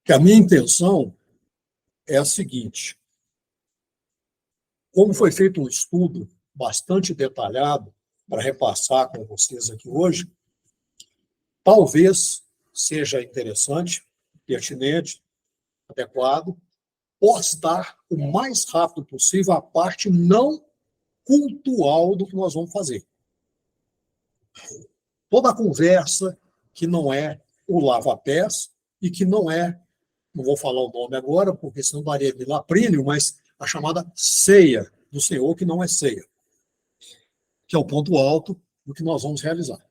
Que a minha intenção é a seguinte: como foi feito um estudo bastante detalhado para repassar com vocês aqui hoje, talvez seja interessante, pertinente, adequado, postar o mais rápido possível a parte não cultual do que nós vamos fazer. Toda a conversa que não é o lava-pés e que não não vou falar o nome agora, porque senão daria de laprílio, mas a chamada ceia do Senhor, que não é ceia, que é o ponto alto do que nós vamos realizar.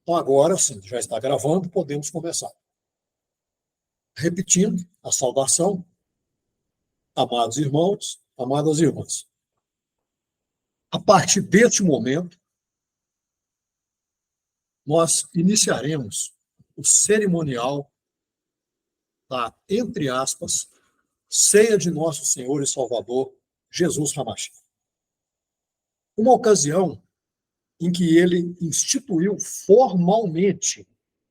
Então, agora sim, já está gravando, podemos começar. Repetindo a saudação, amados irmãos, amadas irmãs. A partir deste momento, nós iniciaremos o cerimonial da, entre aspas, ceia de nosso Senhor e Salvador, Jesus Hamashia. Uma ocasião em que ele instituiu formalmente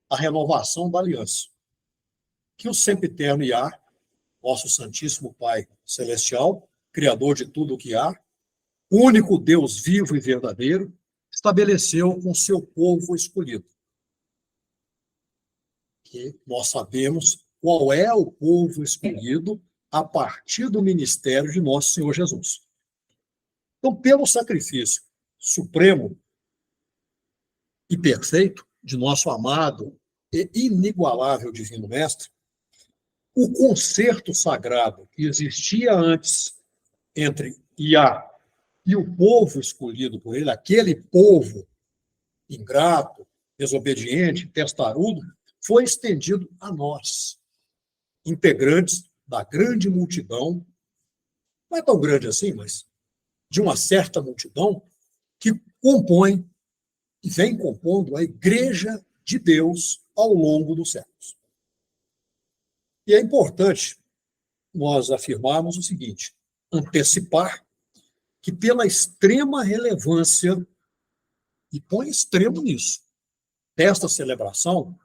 a renovação da aliança, que o sempiterno Iá, nosso Santíssimo Pai Celestial, Criador de tudo o que há, único Deus vivo e verdadeiro, estabeleceu com seu povo escolhido. Que nós sabemos qual é o povo escolhido a partir do ministério de nosso Senhor Jesus. Então, pelo sacrifício supremo e perfeito de nosso amado e inigualável Divino Mestre, o concerto sagrado que existia antes entre Iá e o povo escolhido por ele, aquele povo ingrato, desobediente, testarudo, foi estendido a nós, integrantes da grande multidão, não é tão grande assim, mas de uma certa multidão que compõe e vem compondo a Igreja de Deus ao longo dos séculos. E é importante nós afirmarmos o seguinte: antecipar que, pela extrema relevância, e põe extremo nisso, desta celebração,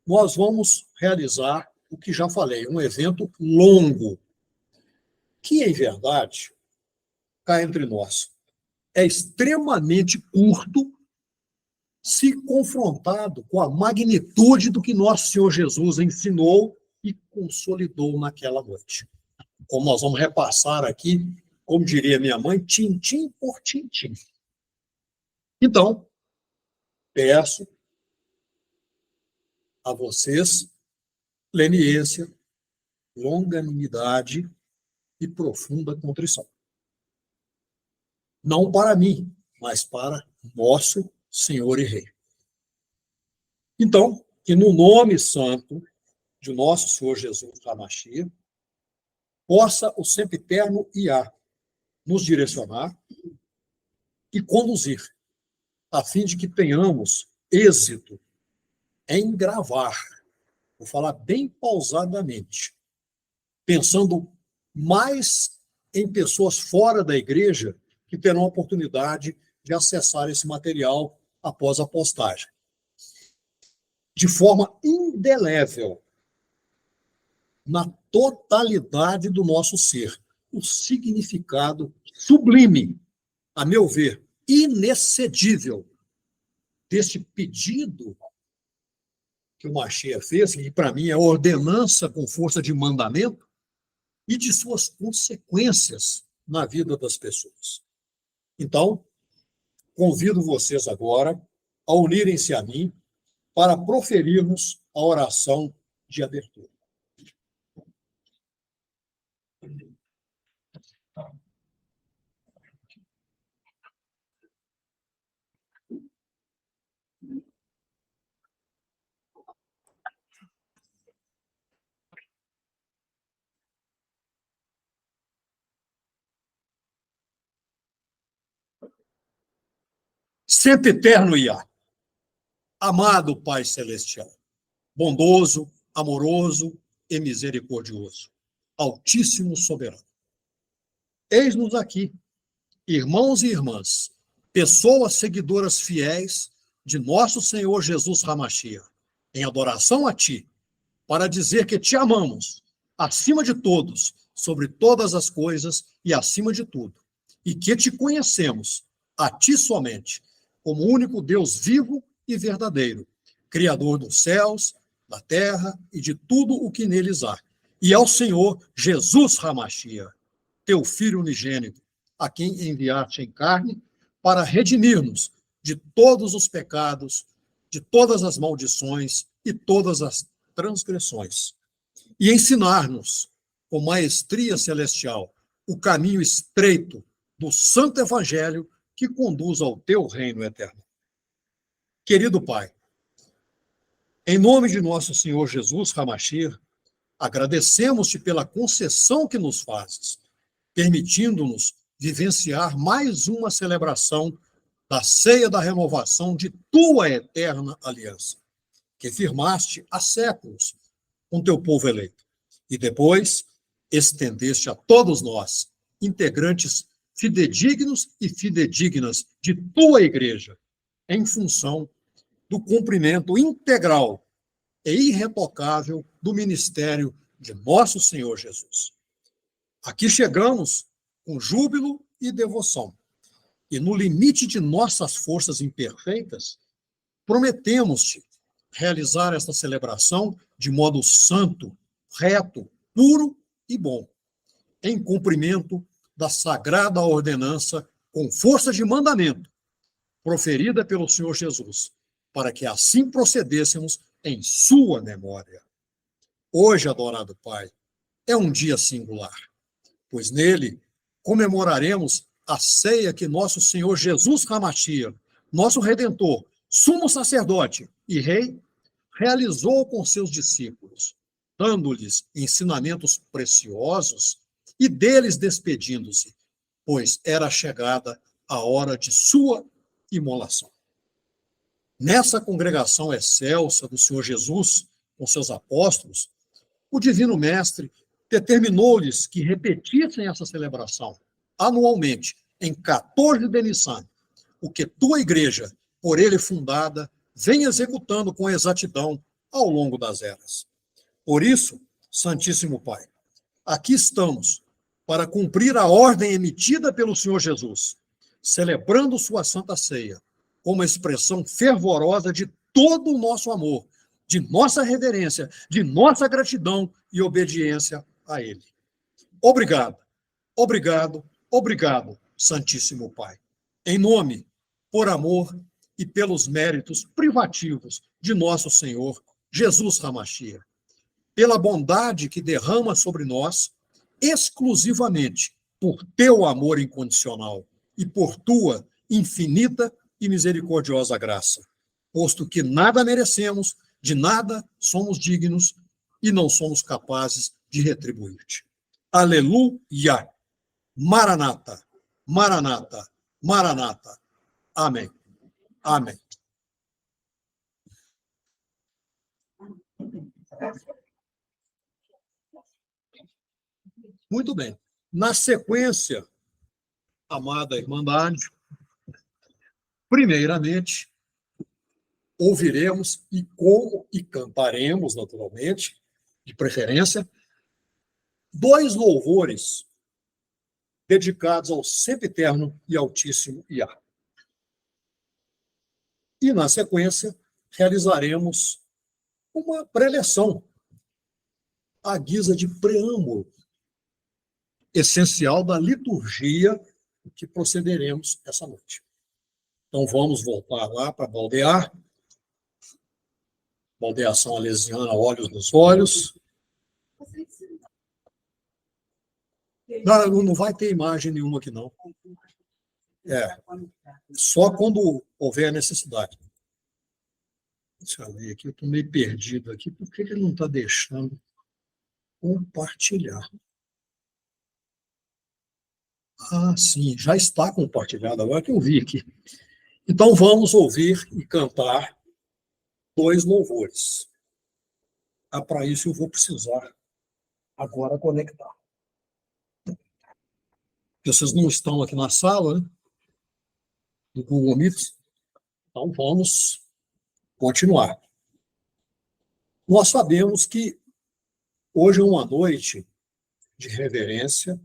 nós vamos realizar o que já falei, um evento longo, que, em verdade, cá entre nós, é extremamente curto se confrontado com a magnitude do que nosso Senhor Jesus ensinou e consolidou naquela noite. Como nós vamos repassar aqui, como diria minha mãe, tintim por tintim. Então, peço a vocês leniência, longanimidade e profunda contrição. Não para mim, mas para nosso Senhor e Rei. Então, que no nome santo de nosso Senhor Jesus Hamashia, possa o sempiterno Iá nos direcionar e conduzir, a fim de que tenhamos êxito em gravar, vou falar bem pausadamente, pensando mais em pessoas fora da igreja que terão a oportunidade de acessar esse material após a postagem. De forma indelével, na totalidade do nosso ser, o significado sublime, a meu ver, inexcedível, deste pedido que o Machia fez, que para mim é ordenança com força de mandamento, e de suas consequências na vida das pessoas. Então, convido vocês agora a unirem-se a mim para proferirmos a oração de abertura. Sempiterno Iá, amado Pai Celestial, bondoso, amoroso e misericordioso, Altíssimo Soberano. Eis-nos aqui, irmãos e irmãs, pessoas seguidoras fiéis de nosso Senhor Jesus Hamashia, em adoração a Ti, para dizer que te amamos, acima de todos, sobre todas as coisas e acima de tudo, e que te conhecemos, a ti somente, como único Deus vivo e verdadeiro, Criador dos céus, da terra e de tudo o que neles há, e ao Senhor Jesus Hamashia, teu Filho unigênito, a quem enviaste em carne, para redimir-nos de todos os pecados, de todas as maldições e todas as transgressões, e ensinar-nos, com maestria celestial, o caminho estreito do santo evangelho que conduz ao teu reino eterno. Querido Pai, em nome de nosso Senhor Jesus Hamashia, agradecemos-te pela concessão que nos fazes, permitindo-nos vivenciar mais uma celebração da ceia da renovação de tua eterna aliança, que firmaste há séculos com teu povo eleito, e depois estendeste a todos nós, integrantes fidedignos e fidedignas de tua igreja, em função do cumprimento integral e irretocável do ministério de nosso Senhor Jesus. Aqui chegamos com júbilo e devoção, e no limite de nossas forças imperfeitas, prometemos-te realizar esta celebração de modo santo, reto, puro e bom, em cumprimento da sagrada ordenança com força de mandamento, proferida pelo Senhor Jesus, para que assim procedêssemos em sua memória. Hoje, adorado Pai, é um dia singular, pois nele comemoraremos a ceia que nosso Senhor Jesus Hamashia, nosso Redentor, sumo sacerdote e rei, realizou com seus discípulos, dando-lhes ensinamentos preciosos e deles despedindo-se, pois era chegada a hora de sua imolação. Nessa congregação excelsa do Senhor Jesus, com seus apóstolos, o Divino Mestre determinou-lhes que repetissem essa celebração anualmente, em 14 de Nissan, o que tua igreja, por ele fundada, vem executando com exatidão ao longo das eras. Por isso, Santíssimo Pai, aqui estamos para cumprir a ordem emitida pelo Senhor Jesus, celebrando sua Santa Ceia, como expressão fervorosa de todo o nosso amor, de nossa reverência, de nossa gratidão e obediência a Ele. Obrigado, obrigado, obrigado, Santíssimo Pai. Em nome, por amor e pelos méritos privativos de nosso Senhor Jesus Hamashia, pela bondade que derrama sobre nós, exclusivamente por teu amor incondicional e por tua infinita e misericordiosa graça, posto que nada merecemos, de nada somos dignos e não somos capazes de retribuir-te. Aleluia! Maranata, Maranata, Maranata. Amém. Amém. Muito bem. Na sequência, amada Irmandade, primeiramente, ouviremos e cantaremos, naturalmente, de preferência, 2 louvores dedicados ao sempiterno e altíssimo Iá. E, na sequência, realizaremos uma preleção à guisa de preâmbulo, essencial da liturgia que procederemos essa noite. Então, vamos voltar lá para baldear. Baldeação alesiana, olhos nos olhos. Não vai ter imagem nenhuma aqui, não. Só quando houver necessidade. Deixa eu ver aqui, eu estou meio perdido aqui. Por que ele não está deixando compartilhar? Ah, sim, já está compartilhado, agora que eu vi aqui. Então, vamos ouvir e cantar 2 louvores. Para isso, eu vou precisar agora conectar. Vocês não estão aqui na sala, né? Do Google Meet. Então, vamos continuar. Nós sabemos que hoje é uma noite de reverência,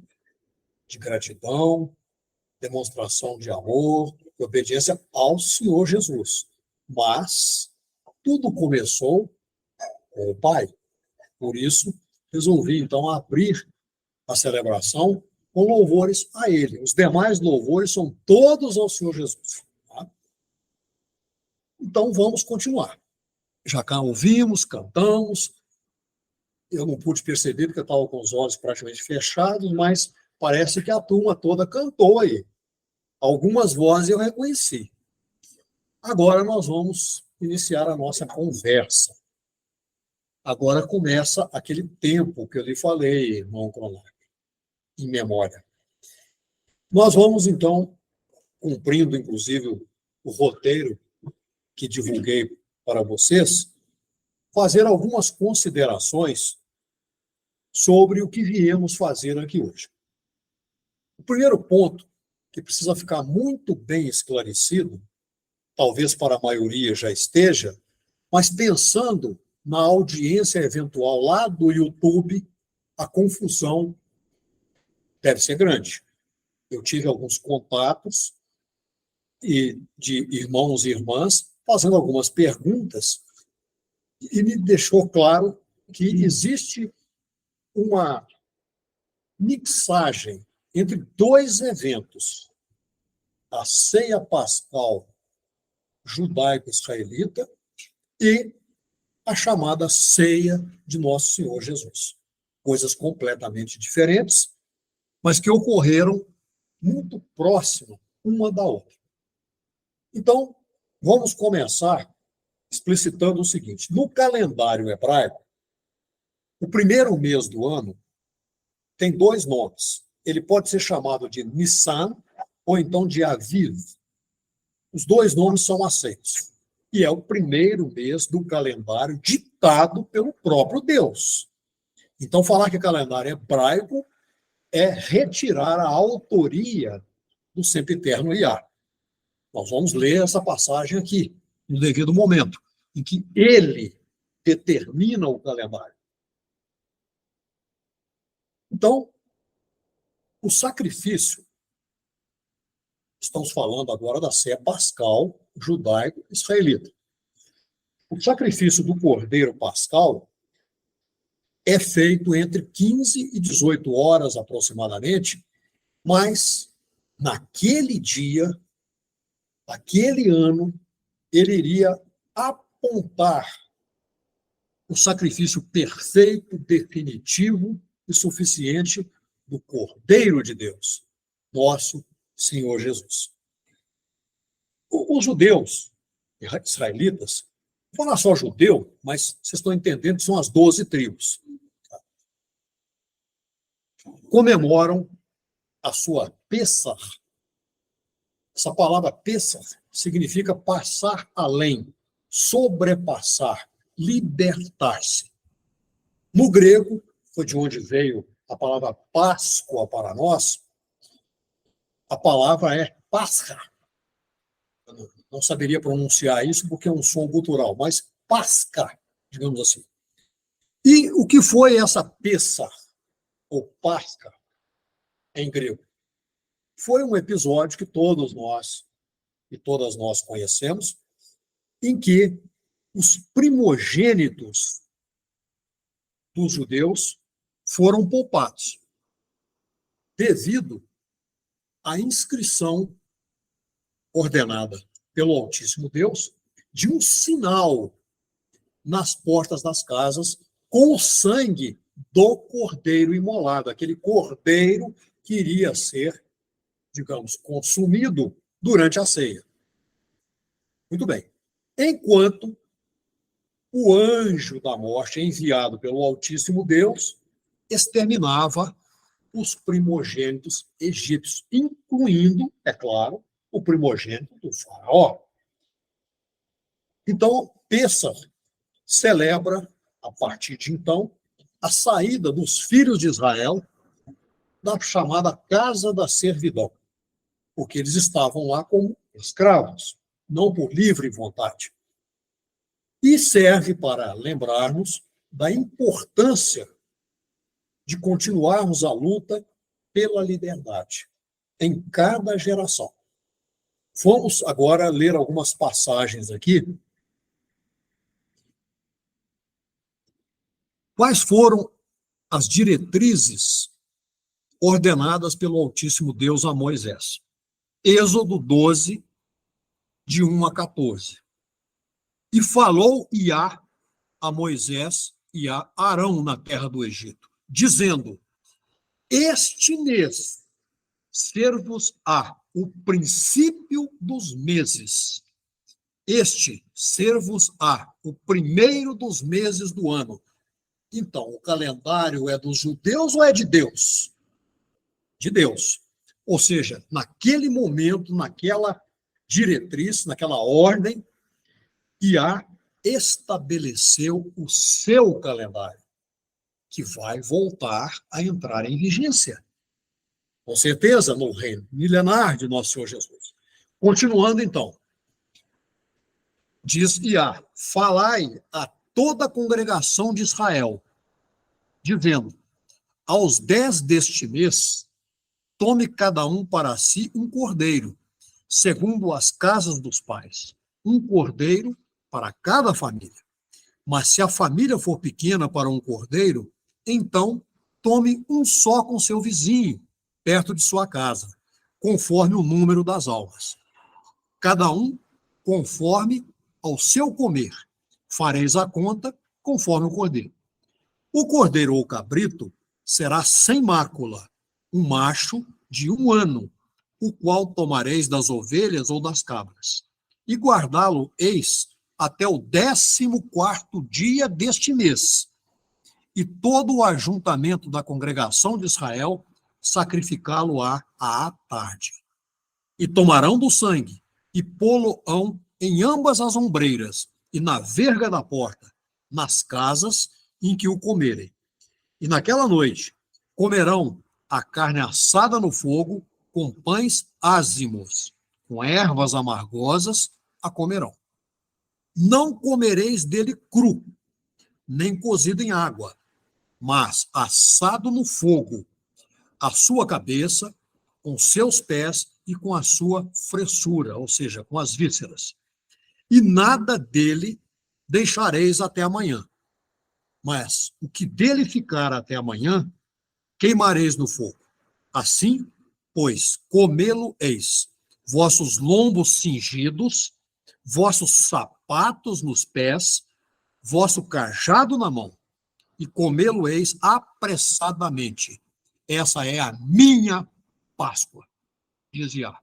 de gratidão, demonstração de amor, de obediência ao Senhor Jesus. Mas tudo começou com o Pai. Por isso, resolvi, então, abrir a celebração com louvores a Ele. Os demais louvores são todos ao Senhor Jesus. Tá? Então, vamos continuar. Já cá ouvimos, cantamos. Eu não pude perceber, porque eu estava com os olhos praticamente fechados, mas parece que a turma toda cantou aí. Algumas vozes eu reconheci. Agora nós vamos iniciar a nossa conversa. Agora começa aquele tempo que eu lhe falei, irmão Cronar, em memória. Nós vamos, então, cumprindo, inclusive, o roteiro que divulguei para vocês, fazer algumas considerações sobre o que viemos fazer aqui hoje. O primeiro ponto, que precisa ficar muito bem esclarecido, talvez para a maioria já esteja, mas pensando na audiência eventual lá do YouTube, a confusão deve ser grande. Eu tive alguns contatos de irmãos e irmãs fazendo algumas perguntas e me deixou claro que existe uma mixagem entre dois eventos, a ceia pascal judaico-israelita e a chamada ceia de Nosso Senhor Jesus. Coisas completamente diferentes, mas que ocorreram muito próximo uma da outra. Então, vamos começar explicitando o seguinte. No calendário hebraico, o primeiro mês do ano tem dois nomes. Ele pode ser chamado de Nissan ou então de Aviv. Os dois nomes são aceitos. E é o primeiro mês do calendário ditado pelo próprio Deus. Então, falar que calendário hebraico é retirar a autoria do sempiterno Iá. Nós vamos ler essa passagem aqui, no devido momento, em que ele determina o calendário. Então, o sacrifício, estamos falando agora da ceia pascal judaico-israelita. O sacrifício do cordeiro pascal é feito entre 15 e 18 horas aproximadamente, mas naquele dia, naquele ano, ele iria apontar o sacrifício perfeito, definitivo e suficiente do Cordeiro de Deus, nosso Senhor Jesus. Os judeus israelitas, não falar só judeu, mas vocês estão entendendo que são as 12 tribos, comemoram a sua Pessach. Essa palavra Pessach significa passar além, sobrepassar, libertar-se. No grego, foi de onde veio a palavra Páscoa para nós, a palavra é Pascha. Eu não saberia pronunciar isso porque é um som gutural, mas Pascha, digamos assim. E o que foi essa Pessach, ou Pascha, em grego? Foi um episódio que todos nós e todas nós conhecemos, em que os primogênitos dos judeus foram poupados, devido à inscrição ordenada pelo Altíssimo Deus de um sinal nas portas das casas com o sangue do cordeiro imolado, aquele cordeiro que iria ser, digamos, consumido durante a ceia. Muito bem. Enquanto o anjo da morte, enviado pelo Altíssimo Deus, exterminava os primogênitos egípcios, incluindo, é claro, o primogênito do faraó. Então, Pessach celebra, a partir de então, a saída dos filhos de Israel da chamada Casa da Servidão, porque eles estavam lá como escravos, não por livre vontade. E serve para lembrarmos da importância de continuarmos a luta pela liberdade em cada geração. Vamos agora ler algumas passagens aqui. Quais foram as diretrizes ordenadas pelo Altíssimo Deus a Moisés? Êxodo 12, de 1 a 14. E falou Iá a Moisés e a Arão na terra do Egito, dizendo: este mês ser-vos-á o princípio dos meses. Este ser-vos-á o primeiro dos meses do ano. Então, o calendário é dos judeus ou é de Deus? De Deus. Ou seja, naquele momento, naquela diretriz, naquela ordem, Iá estabeleceu o seu calendário, que vai voltar a entrar em vigência. Com certeza, no reino milenar de nosso Senhor Jesus. Continuando, então. Diz Iá: falai a toda a congregação de Israel, dizendo: aos 10 deste mês, tome cada um para si um cordeiro, segundo as casas dos pais, um cordeiro para cada família. Mas se a família for pequena para um cordeiro, então tome um só com seu vizinho, perto de sua casa, conforme o número das almas. Cada um conforme ao seu comer. Fareis a conta conforme o cordeiro. O cordeiro ou cabrito será sem mácula, um macho de 1 ano, o qual tomareis das ovelhas ou das cabras, e guardá-lo eis até o 14º dia deste mês. E todo o ajuntamento da congregação de Israel sacrificá-lo-á à tarde. E tomarão do sangue, e pô-lo-ão em ambas as ombreiras, e na verga da porta, nas casas em que o comerem. E naquela noite comerão a carne assada no fogo, com pães ázimos, com ervas amargosas a comerão. Não comereis dele cru, nem cozido em água, mas assado no fogo, a sua cabeça, com seus pés e com a sua fressura, ou seja, com as vísceras. E nada dele deixareis até amanhã. Mas o que dele ficar até amanhã, queimareis no fogo. Assim, pois, comê-lo-eis, vossos lombos cingidos, vossos sapatos nos pés, vosso cajado na mão, e comê-lo-eis apressadamente. Essa é a minha Páscoa, dizia.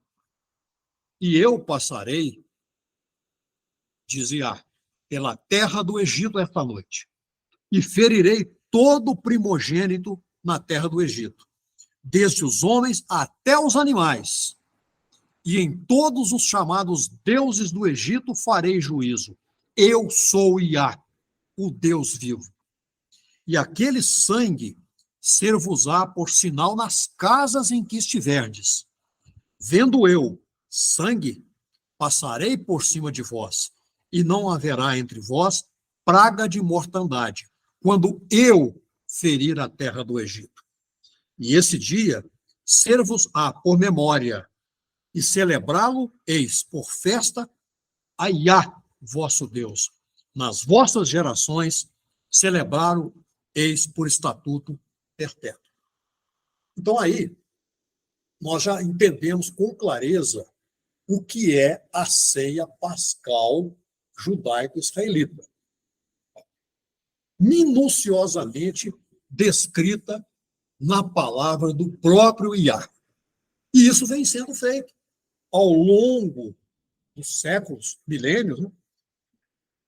E eu passarei, dizia, pela terra do Egito esta noite, e ferirei todo o primogênito na terra do Egito, desde os homens até os animais. E em todos os chamados deuses do Egito farei juízo. Eu sou Iá, o Deus vivo. E aquele sangue ser-vos-á por sinal nas casas em que estiverdes. Vendo eu sangue, passarei por cima de vós, e não haverá entre vós praga de mortandade, quando eu ferir a terra do Egito. E esse dia ser-vos-á por memória, e celebrá-lo eis por festa a Iá, vosso Deus. Nas vossas gerações celebraram eis por estatuto perpétuo. Então aí nós já entendemos com clareza o que é a ceia pascal judaico-israelita. Minuciosamente descrita na palavra do próprio Iá. E isso vem sendo feito ao longo dos séculos, milênios, né,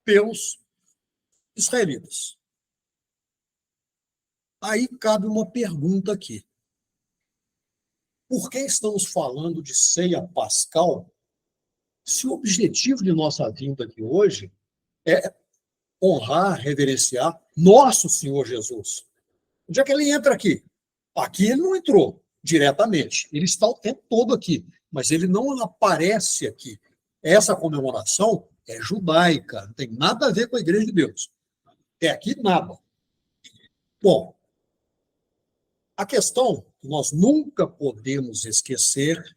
pelos israelitas. Aí cabe uma pergunta aqui. Por que estamos falando de ceia pascal se o objetivo de nossa vinda aqui hoje é honrar, reverenciar nosso Senhor Jesus? Onde é que ele entra aqui? Aqui ele não entrou diretamente. Ele está o tempo todo aqui, mas ele não aparece aqui. Essa comemoração é judaica, não tem nada a ver com a Igreja de Deus. É aqui nada. Bom, a questão que nós nunca podemos esquecer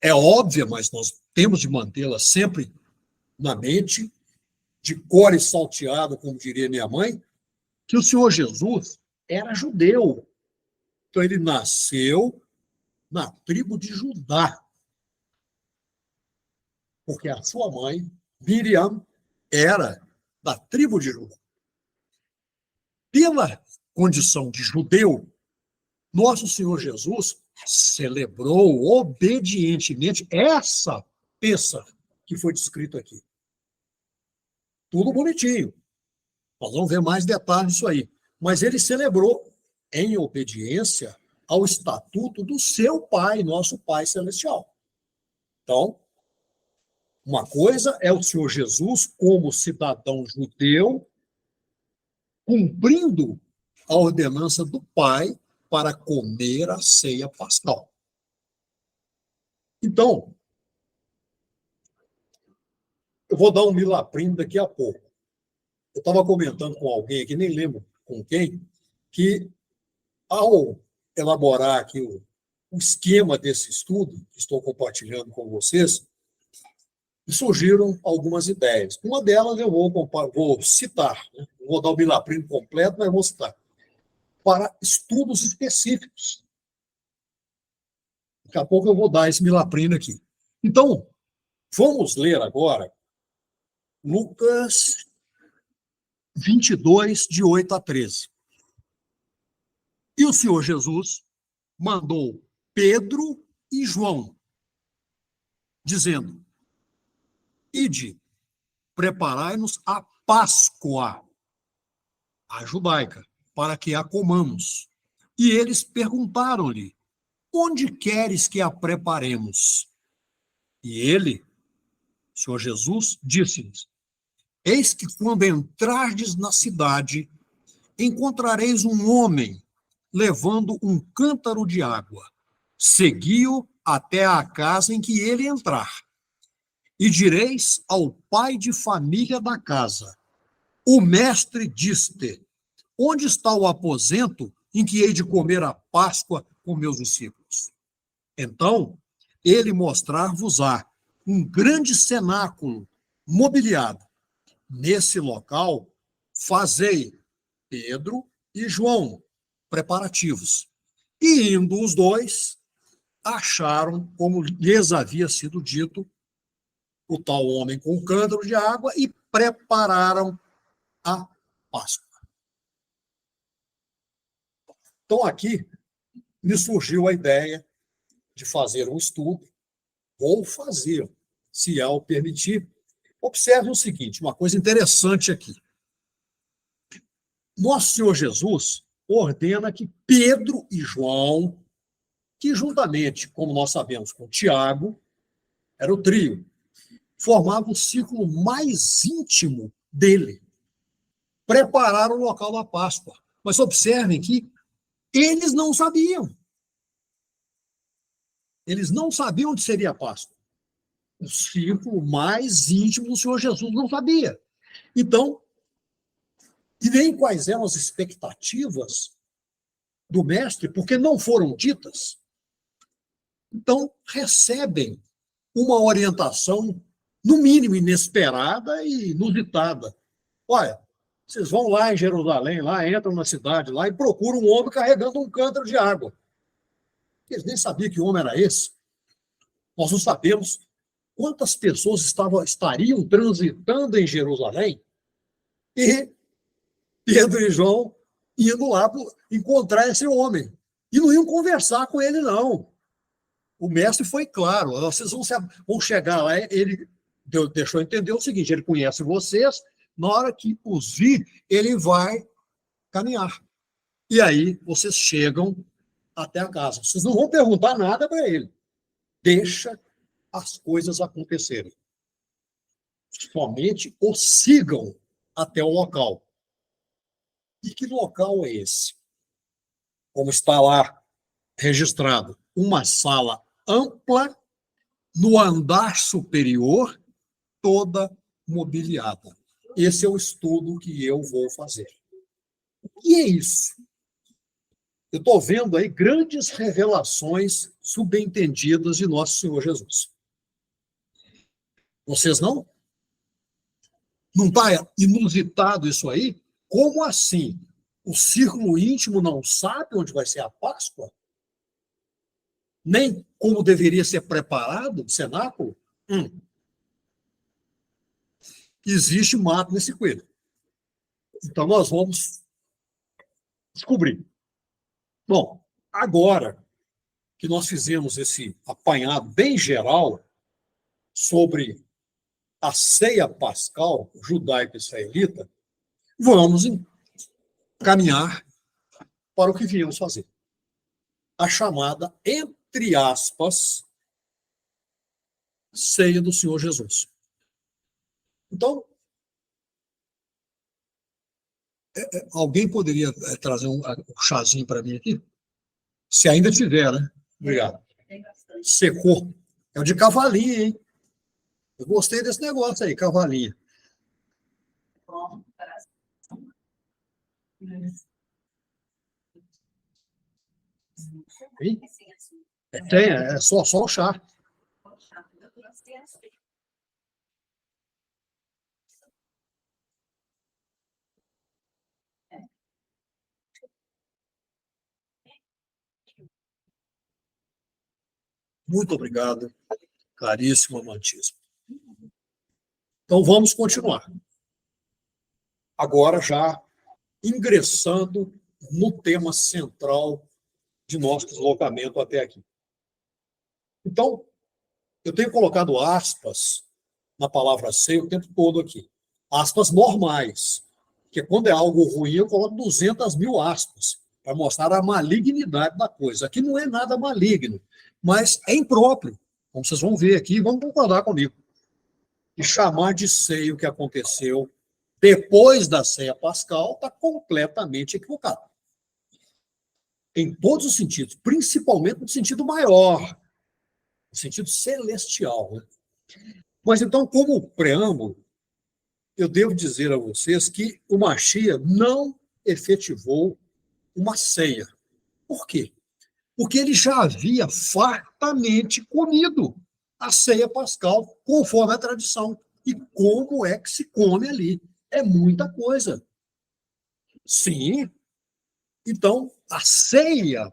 é óbvia, mas nós temos de mantê-la sempre na mente, de cor e salteado, como diria minha mãe, que o Senhor Jesus era judeu. Então, ele nasceu na tribo de Judá, porque a sua mãe, Miriam, era da tribo de Judá. Pela condição de judeu, nosso Senhor Jesus celebrou obedientemente essa peça que foi descrito aqui. Tudo bonitinho. Nós vamos ver mais detalhes disso aí. Mas ele celebrou em obediência ao estatuto do seu Pai, nosso Pai Celestial. Então, uma coisa é o Senhor Jesus, como cidadão judeu, cumprindo a ordenança do Pai para comer a ceia pascal. Então, eu vou dar um milagrinho daqui a pouco. Eu estava comentando com alguém aqui, nem lembro com quem, que ao elaborar aqui o esquema desse estudo, que estou compartilhando com vocês, surgiram algumas ideias. Uma delas eu vou citar, né? Não vou dar o milagrinho completo, mas vou citar, para estudos específicos. Daqui a pouco eu vou dar esse milaprino aqui. Então, vamos ler agora Lucas 22, de 8 a 13. E o Senhor Jesus mandou Pedro e João, dizendo: Ide, preparai-nos a Páscoa, a judaica, para que a comamos. E eles perguntaram-lhe: Onde queres que a preparemos? E ele, o Senhor Jesus, disse-lhes: Eis que quando entrardes na cidade, encontrareis um homem levando um cântaro de água. Segui-o até a casa em que ele entrar. E direis ao pai de família da casa: O mestre diz-te: Onde está o aposento em que hei de comer a Páscoa com meus discípulos? Então, ele mostrar-vos-á um grande cenáculo mobiliado. Nesse local, fazei Pedro e João preparativos. E indo os dois, acharam, como lhes havia sido dito, o tal homem com o cântaro de água e prepararam a Páscoa. Então, aqui me surgiu a ideia de fazer um estudo, ou fazer, se ela o permitir. Observe o seguinte, uma coisa interessante aqui. Nosso Senhor Jesus ordena que Pedro e João, que juntamente, como nós sabemos, com Tiago, era o trio, formava o círculo mais íntimo dele, prepararam o local da Páscoa. Mas observem que eles não sabiam. Eles não sabiam onde seria a Páscoa. O círculo mais íntimo do Senhor Jesus não sabia. Então, e nem quais eram as expectativas do mestre, porque não foram ditas. Então, recebem uma orientação, no mínimo, inesperada e inusitada. Olha, vocês vão lá em Jerusalém, lá entram na cidade, lá e procuram um homem carregando um cântaro de água. Eles nem sabiam que homem era esse. Nós não sabemos quantas pessoas estariam transitando em Jerusalém e Pedro e João indo lá encontrar esse homem. E não iam conversar com ele, não. O mestre foi claro, vocês vão chegar lá, ele deixou entender o seguinte, ele conhece vocês, na hora que os vir, ele vai caminhar. E aí vocês chegam até a casa. Vocês não vão perguntar nada para ele. Deixa as coisas acontecerem. Somente o sigam até o local. E que local é esse? Como está lá registrado, uma sala ampla no andar superior, toda mobiliada. Esse é o estudo que eu vou fazer. O que é isso? Eu estou vendo aí grandes revelações subentendidas de Nosso Senhor Jesus. Vocês não? Não está inusitado isso aí? Como assim? O círculo íntimo não sabe onde vai ser a Páscoa? Nem como deveria ser preparado o cenáculo? Existe mato nesse coelho. Então, nós vamos descobrir. Bom, agora que nós fizemos esse apanhado bem geral sobre a ceia pascal judaico-israelita, vamos caminhar para o que viemos fazer. A chamada, entre aspas, ceia do Senhor Jesus. Então, alguém poderia trazer um chazinho para mim aqui? Se ainda tiver, né? Obrigado. Secou. É o de cavalinho, hein? Eu gostei desse negócio aí, cavalinho. Tem, é só o chá. Muito obrigado, caríssimo amantíssimo. Então, vamos continuar. Agora, já ingressando no tema central de nosso deslocamento até aqui. Então, eu tenho colocado aspas na palavra ceia o tempo todo aqui. Aspas normais, porque quando é algo ruim, eu coloco 200.000 aspas, para mostrar a malignidade da coisa. Aqui não é nada maligno, mas é impróprio, como vocês vão ver aqui, vão concordar comigo. E chamar de ceia o que aconteceu depois da ceia pascal está completamente equivocado. Em todos os sentidos, principalmente no sentido maior, no sentido celestial. Né? Mas então, como preâmbulo, eu devo dizer a vocês que o Mashiach não efetivou uma ceia. Por quê? Porque ele já havia fartamente comido a ceia pascal, conforme a tradição. E como é que se come ali? É muita coisa. Sim. Então, a ceia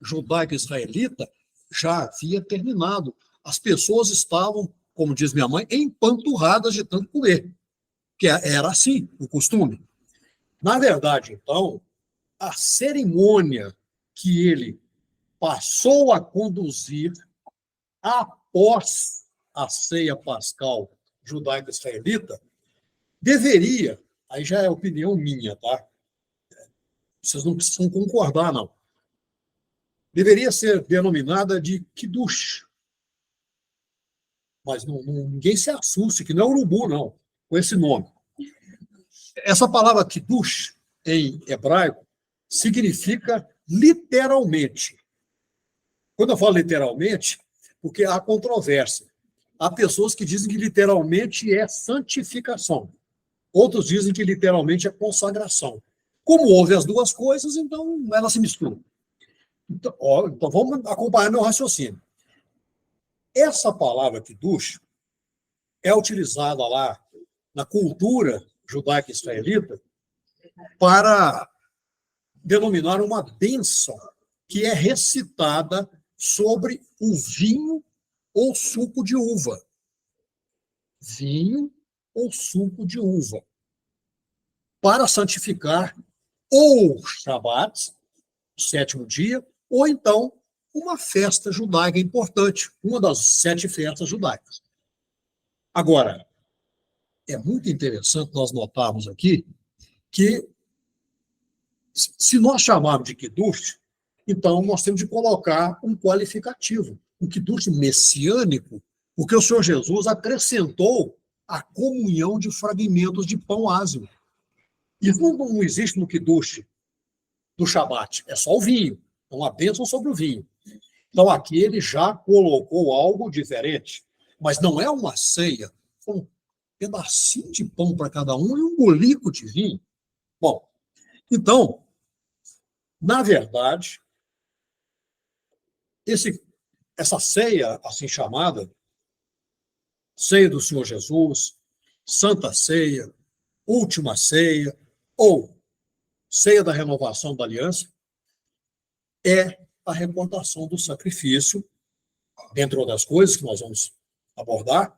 judaico-israelita já havia terminado. As pessoas estavam, como diz minha mãe, empanturradas de tanto comer. Que era assim, o costume. Na verdade, então, a cerimônia que ele passou a conduzir após a ceia pascal judaico-israelita deveria, aí já é opinião minha, tá? Vocês não precisam concordar, não. Deveria ser denominada de Kiddush. Mas ninguém se assuste, que não é urubu, não, com esse nome. Essa palavra Kiddush, em hebraico, significa literalmente. Quando eu falo literalmente, porque há controvérsia. Há pessoas que dizem que literalmente é santificação. Outros dizem que literalmente é consagração. Como houve as duas coisas, então elas se misturam. Então vamos acompanhar meu raciocínio. Essa palavra Kiddush é utilizada lá na cultura judaica israelita para denominar uma bênção que é recitada sobre o vinho ou suco de uva. Vinho ou suco de uva. Para santificar ou o Shabat, o sétimo dia, ou então uma festa judaica importante, uma das 7 festas judaicas. Agora, é muito interessante nós notarmos aqui que, se nós chamarmos de Kiddush, então nós temos de colocar um qualificativo, um Kiddush messiânico, porque o Senhor Jesus acrescentou a comunhão de fragmentos de pão ázimo. Isso não existe no Kiddush do Shabat, é só o vinho, é uma bênção sobre o vinho. Então aqui ele já colocou algo diferente, mas não é uma ceia, são pedacinho de pão para cada um e um bolico de vinho. Bom, então, na verdade, essa ceia, assim chamada, ceia do Senhor Jesus, Santa Ceia, Última Ceia, ou ceia da renovação da aliança, é a recordação do sacrifício, dentre outras coisas que nós vamos abordar,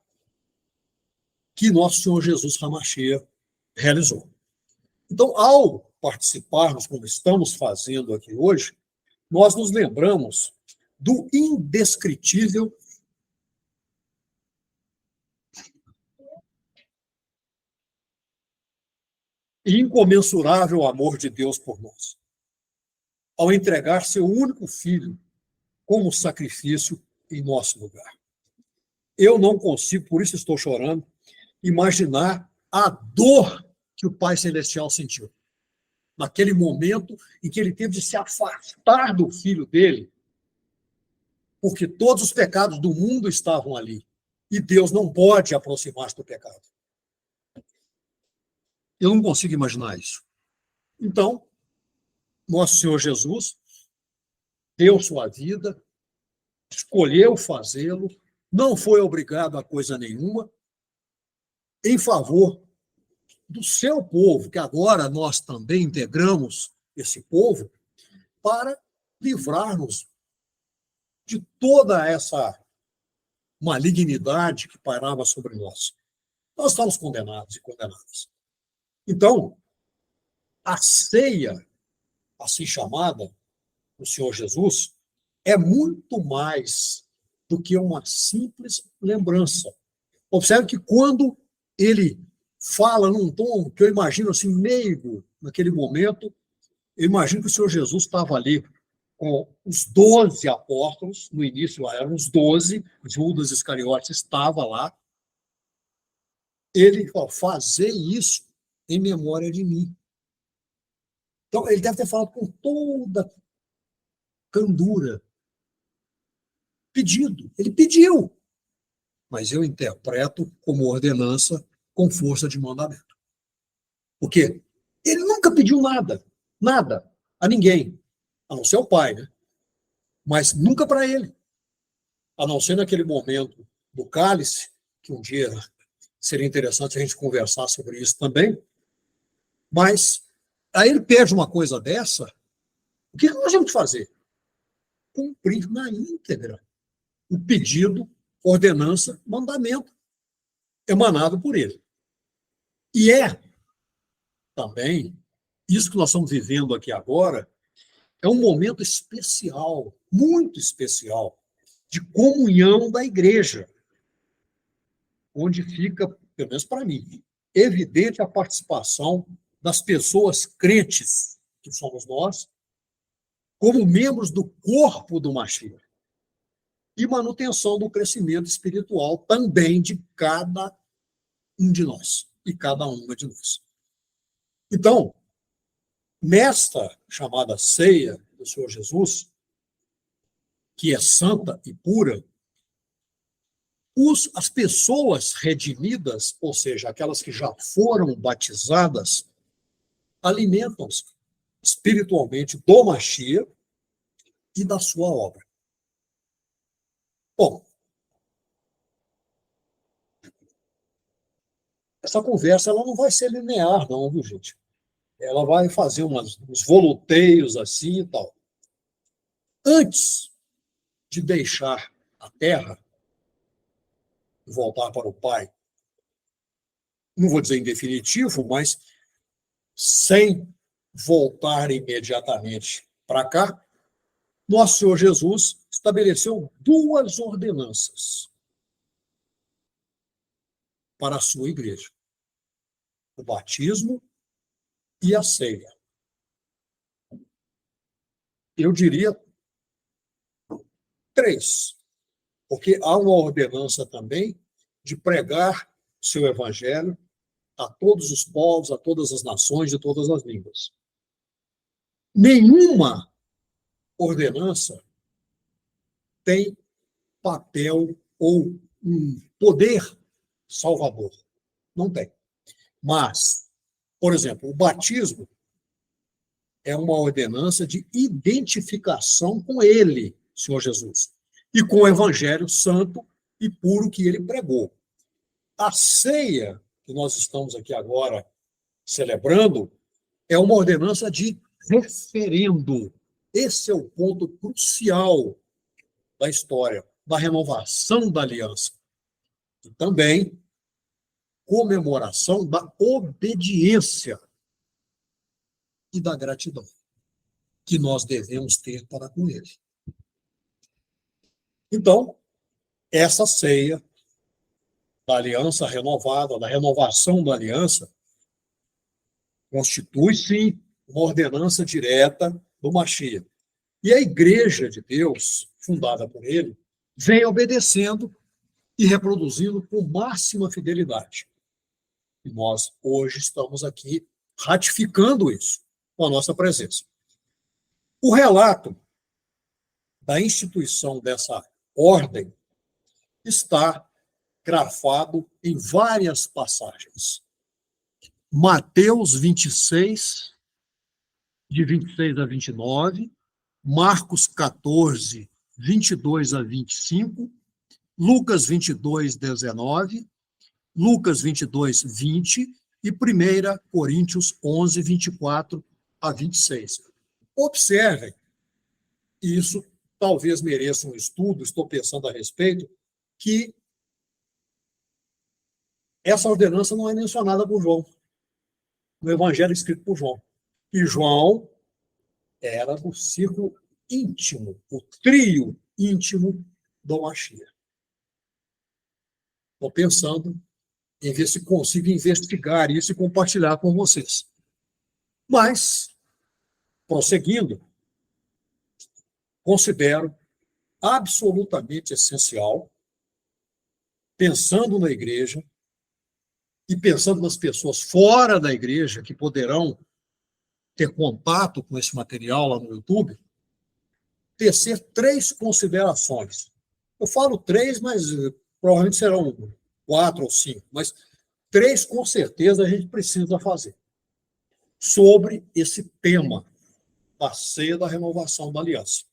que nosso Senhor Jesus Hamashia realizou. Então, ao participarmos, como estamos fazendo aqui hoje, nós nos lembramos do indescritível e incomensurável amor de Deus por nós, ao entregar seu único filho como sacrifício em nosso lugar. Eu não consigo, por isso estou chorando, imaginar a dor que o Pai Celestial sentiu naquele momento em que ele teve de se afastar do filho dele, porque todos os pecados do mundo estavam ali, e Deus não pode aproximar-se do pecado. Eu não consigo imaginar isso. Então, nosso Senhor Jesus deu sua vida, escolheu fazê-lo, não foi obrigado a coisa nenhuma, em favor do seu povo, que agora nós também integramos esse povo, para livrar-nos de toda essa malignidade que pairava sobre nós. Nós estamos condenados e condenadas. Então, a ceia, assim chamada, do Senhor Jesus, é muito mais do que uma simples lembrança. Observe que quando ele fala num tom que eu imagino assim, meigo, naquele momento, eu imagino que o Senhor Jesus estava ali com os 12 apóstolos, no início eram os 12, Judas Iscariotes estava lá. Ele falou, fazer isso em memória de mim. Então, ele deve ter falado com toda candura. Pedido. Ele pediu. Mas eu interpreto como ordenança com força de mandamento. Por quê? Ele nunca pediu nada. Nada. A ninguém. A não ser o Pai, né? Mas nunca para ele. A não ser naquele momento do cálice, que um dia seria interessante a gente conversar sobre isso também. Mas aí ele pede uma coisa dessa, o que nós temos que fazer? Cumprir na íntegra o pedido, ordenança, mandamento emanado por ele. E é também, isso que nós estamos vivendo aqui agora, é um momento especial, muito especial, de comunhão da igreja, onde fica, pelo menos para mim, evidente a participação das pessoas crentes, que somos nós, como membros do corpo do Mashiach, e manutenção do crescimento espiritual também de cada um de nós, e cada uma de nós. Então, nesta chamada ceia do Senhor Jesus, que é santa e pura, as pessoas redimidas, ou seja, aquelas que já foram batizadas, alimentam-se espiritualmente do Mashiach e da sua obra. Bom, essa conversa ela não vai ser linear, não, viu, gente? Ela vai fazer uns voluteios assim e tal. Antes de deixar a Terra e voltar para o Pai, não vou dizer em definitivo, mas sem voltar imediatamente para cá, nosso Senhor Jesus estabeleceu duas ordenanças para a sua igreja: o batismo e a ceia. Eu diria três, porque há uma ordenança também de pregar seu evangelho a todos os povos, a todas as nações, de todas as línguas. Nenhuma ordenança tem papel ou um poder salvador. Não tem. Mas, por exemplo, o batismo é uma ordenança de identificação com ele, Senhor Jesus, e com o evangelho santo e puro que ele pregou. A ceia que nós estamos aqui agora celebrando é uma ordenança de referendo. Esse é o ponto crucial da história, da renovação da aliança. E também comemoração da obediência e da gratidão que nós devemos ter para com ele. Então, essa ceia da aliança renovada, da renovação da aliança, constitui, sim, uma ordenança direta do Mashiach. E a Igreja de Deus, fundada por ele, vem obedecendo e reproduzindo com máxima fidelidade. E nós, hoje, estamos aqui ratificando isso com a nossa presença. O relato da instituição dessa ordem está grafado em várias passagens. Mateus 26, de 26 a 29, Marcos 14, 22 a 25, Lucas 22, 19, Lucas 22, 20 e 1 Coríntios 11, 24 a 26. Observem, isso talvez mereça um estudo, estou pensando a respeito, que essa ordenança não é mencionada por João, no evangelho escrito por João. E João era do círculo íntimo, o trio íntimo do Mashiach. Estou pensando em ver se consigo investigar isso e compartilhar com vocês. Mas, prosseguindo, considero absolutamente essencial, pensando na igreja e pensando nas pessoas fora da igreja que poderão ter contato com esse material lá no YouTube, tecer 3 considerações. Eu falo 3, mas provavelmente serão 4 ou 5, mas 3 com certeza a gente precisa fazer sobre esse tema da ceia da renovação da aliança.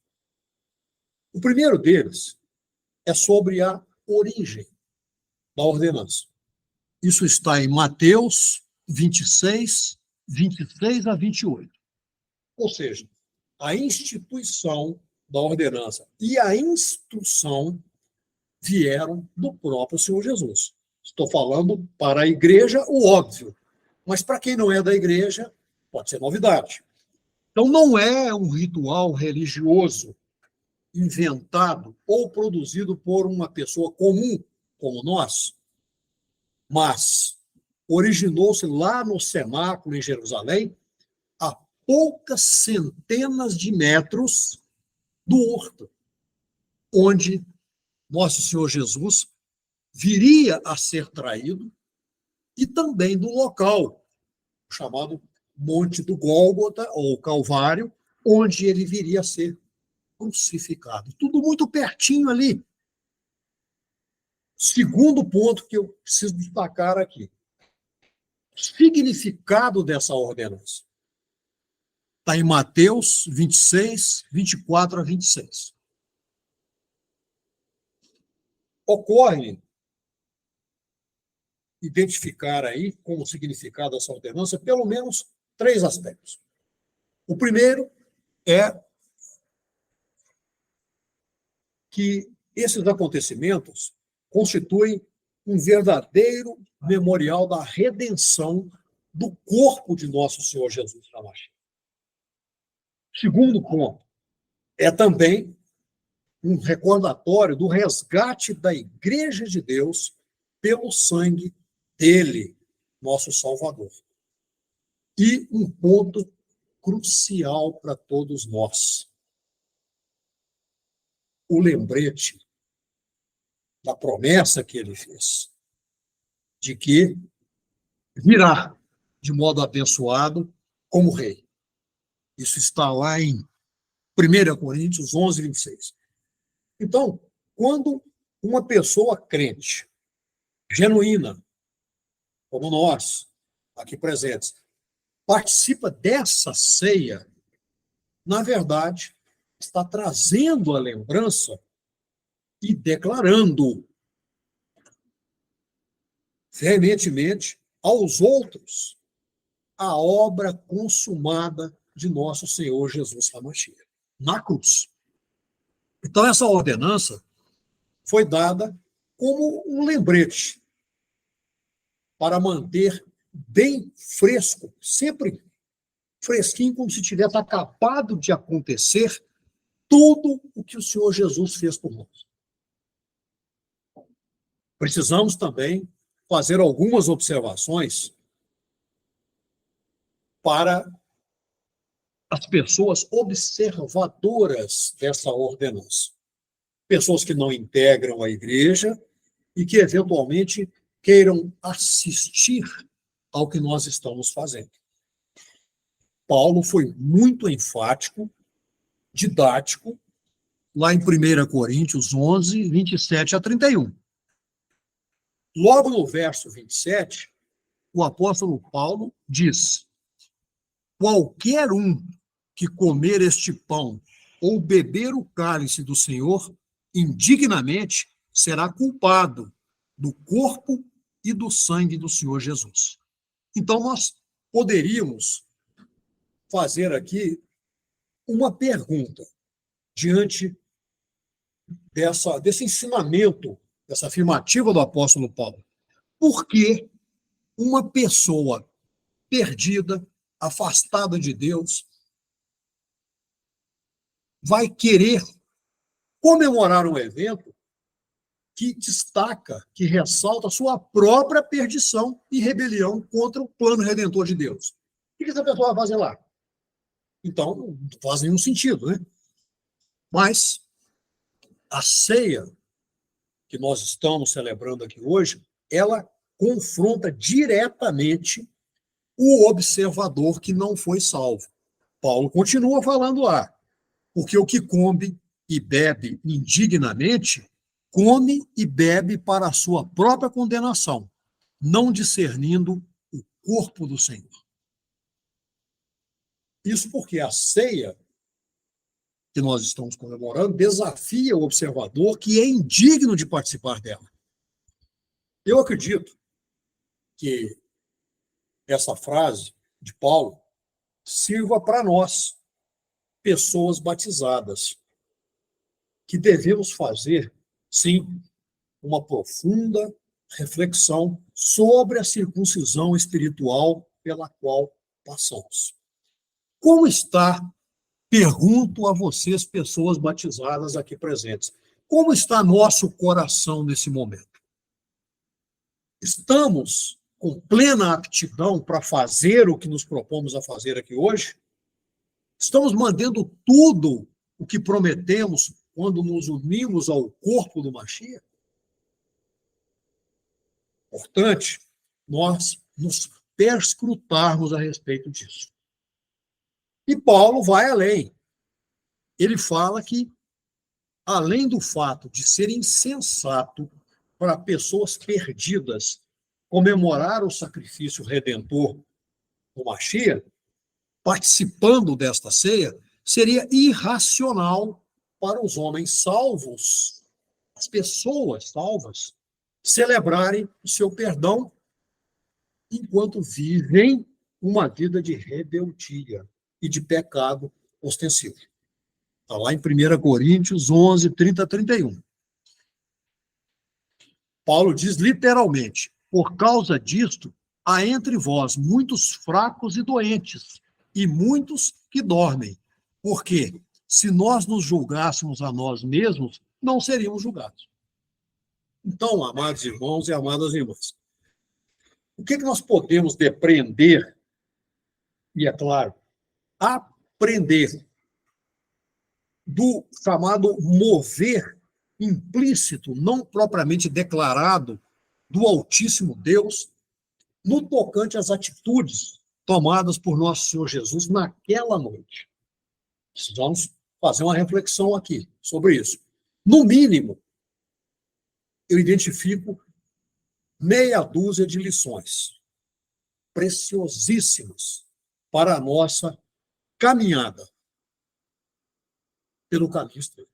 O primeiro deles é sobre a origem da ordenança. Isso está em Mateus 26, 26 a 28. Ou seja, a instituição da ordenança e a instrução vieram do próprio Senhor Jesus. Estou falando para a igreja o óbvio, mas para quem não é da igreja, pode ser novidade. Então, não é um ritual religioso inventado ou produzido por uma pessoa comum, como nós, mas originou-se lá no cenáculo em Jerusalém, a poucas centenas de metros do horto, onde nosso Senhor Jesus viria a ser traído, e também do local chamado Monte do Gólgota, ou Calvário, onde ele viria a ser crucificado. Tudo muito pertinho ali. Segundo ponto que eu preciso destacar aqui. O significado dessa ordenança está em Mateus 26, 24 a 26. Ocorre identificar aí, como significado dessa ordenança, pelo menos 3 aspectos. O primeiro é que esses acontecimentos constituem um verdadeiro memorial da redenção do corpo de nosso Senhor Jesus Cristo. Segundo ponto, é também um recordatório do resgate da Igreja de Deus pelo sangue dele, nosso Salvador. E um ponto crucial para todos nós. O lembrete da promessa que ele fez, de que virá de modo abençoado como rei. Isso está lá em 1 Coríntios 11, 26. Então, quando uma pessoa crente, genuína, como nós, aqui presentes, participa dessa ceia, na verdade, está trazendo a lembrança e declarando veementemente aos outros a obra consumada de nosso Senhor Jesus HaMashiach, na cruz. Então, essa ordenança foi dada como um lembrete para manter bem fresco, sempre fresquinho, como se tivesse acabado de acontecer tudo o que o Senhor Jesus fez por nós. Precisamos também fazer algumas observações para as pessoas observadoras dessa ordenança. Pessoas que não integram a igreja e que, eventualmente, queiram assistir ao que nós estamos fazendo. Paulo foi muito enfático, didático, lá em 1 Coríntios 11, 27 a 31. Logo no verso 27, o apóstolo Paulo diz: qualquer um que comer este pão ou beber o cálice do Senhor indignamente será culpado do corpo e do sangue do Senhor Jesus. Então, nós poderíamos fazer aqui uma pergunta diante desse ensinamento, dessa afirmativa do apóstolo Paulo. Por que uma pessoa perdida, afastada de Deus, vai querer comemorar um evento que destaca, que ressalta a sua própria perdição e rebelião contra o plano redentor de Deus? O que essa pessoa vai fazer lá? Então, não faz nenhum sentido, né? Mas a ceia que nós estamos celebrando aqui hoje, ela confronta diretamente o observador que não foi salvo. Paulo continua falando lá, porque o que come e bebe indignamente, come e bebe para a sua própria condenação, não discernindo o corpo do Senhor. Isso porque a ceia que nós estamos comemorando desafia o observador que é indigno de participar dela. Eu acredito que essa frase de Paulo sirva para nós, pessoas batizadas, que devemos fazer, sim, uma profunda reflexão sobre a circuncisão espiritual pela qual passamos. Como está, pergunto a vocês, pessoas batizadas aqui presentes, como está nosso coração nesse momento? Estamos com plena aptidão para fazer o que nos propomos a fazer aqui hoje? Estamos mantendo tudo o que prometemos quando nos unimos ao corpo do Mashiach? Importante nós nos perscrutarmos a respeito disso. E Paulo vai além. Ele fala que, além do fato de ser insensato para pessoas perdidas comemorar o sacrifício redentor do Mashiach, participando desta ceia, seria irracional para os homens salvos, as pessoas salvas, celebrarem o seu perdão enquanto vivem uma vida de rebeldia e de pecado ostensivo. Está lá em 1 Coríntios 11, 30 a 31. Paulo diz literalmente: por causa disto, há entre vós muitos fracos e doentes, e muitos que dormem. Porque, se nós nos julgássemos a nós mesmos, não seríamos julgados. Então, amados irmãos e amadas irmãs, o que nós podemos depreender? E, é claro, aprender do chamado mover implícito, não propriamente declarado, do Altíssimo Deus, no tocante às atitudes tomadas por nosso Senhor Jesus naquela noite. Precisamos fazer uma reflexão aqui sobre isso. No mínimo, eu identifico meia dúzia de lições. preciosíssimas para a nossa caminhada pelo caminho estreito.